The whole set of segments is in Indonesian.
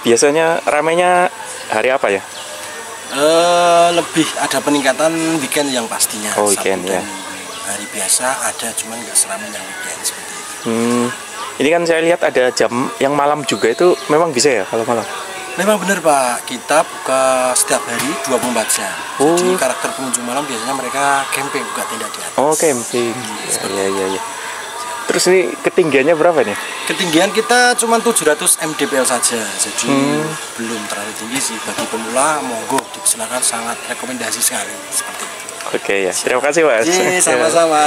biasanya ramainya hari apa ya? Lebih ada peningkatan weekend yang pastinya. Oh, weekend ya. Hari biasa ada, cuman nggak seramai yang weekend seperti itu. Ini kan saya lihat ada jam yang malam juga, itu memang bisa ya kalau malam? Memang benar Pak, kita buka setiap hari 24 jam. Jadi karakter pengunjung malam biasanya mereka camping, buka tenda di atas. Oh, camping. Iya. Terus ini ketinggiannya berapa nih? Ketinggian kita cuma 700 mdpl saja, jadi belum terlalu tinggi sih. Bagi pemula, monggo dipersilakan, sangat rekomendasi sekali seperti itu. Oke ya, terima kasih Mas. Sama-sama.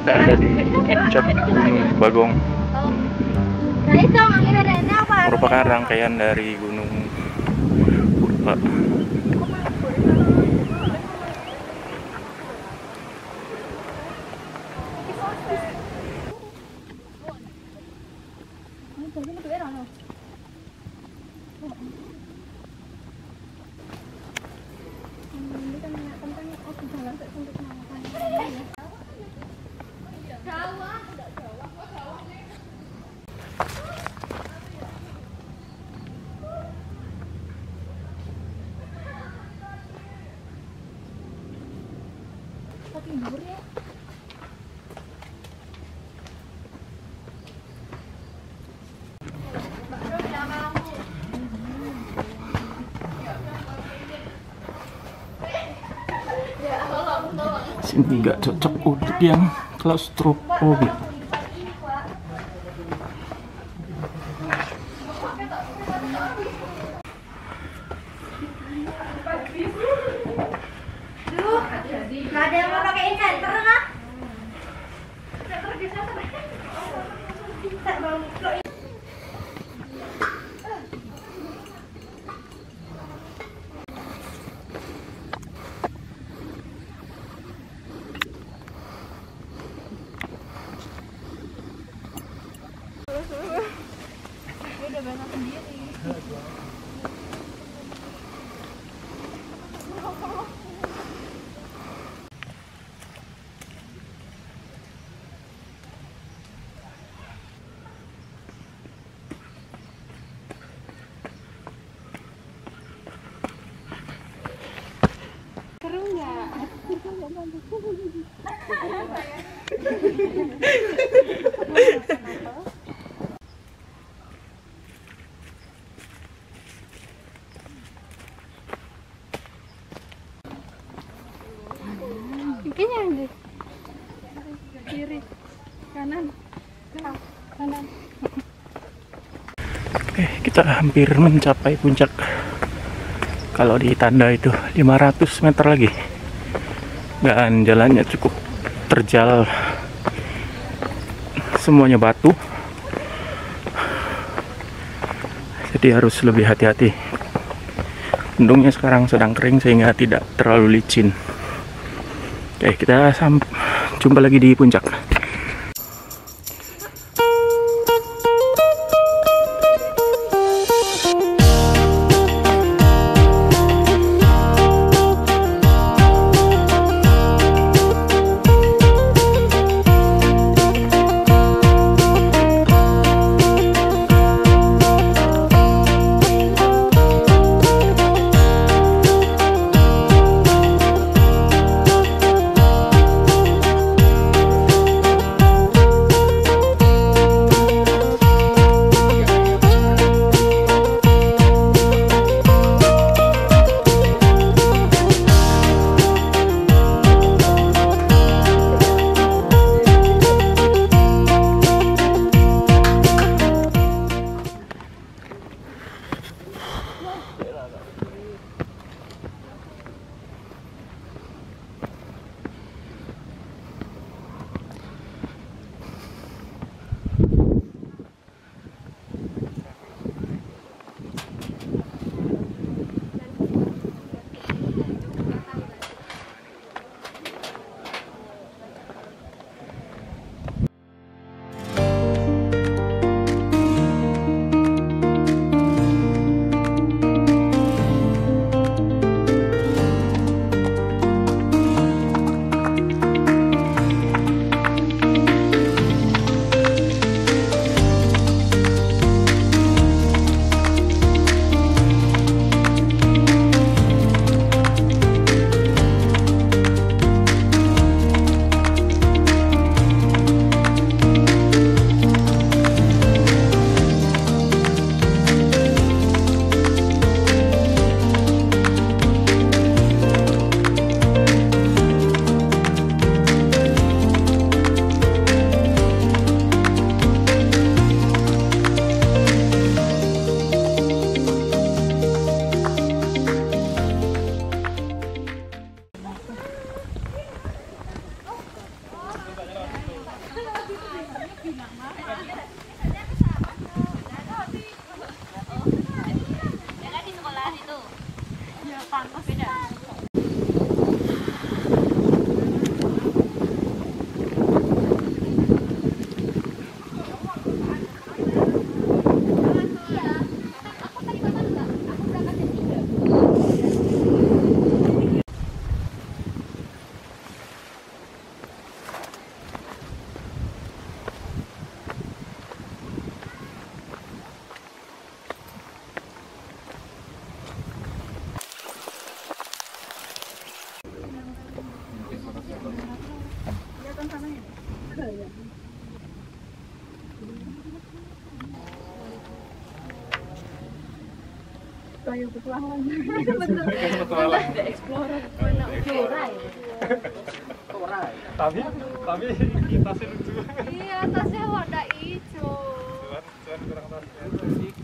Kita ada di puncak Gunung Bagong, merupakan rangkaian dari Gunung Purba. Sini nggak cocok untuk yang klaustrofobik. Nggak ada yang mau pakai inverter nggak? Kayaknya kiri, kanan, kanan. Oke, kita hampir mencapai puncak. Kalau di tanda itu 500 meter lagi. Dan jalannya cukup terjal, semuanya batu, jadi harus lebih hati-hati. Untungnya sekarang sedang kering sehingga tidak terlalu licin. Oke, kita jumpa lagi di puncak. Kayu petualang. Bener. Ada explorer. Tapi kita sih lucu. Iya, tasnya warna hijau. Cuman kurang tasnya.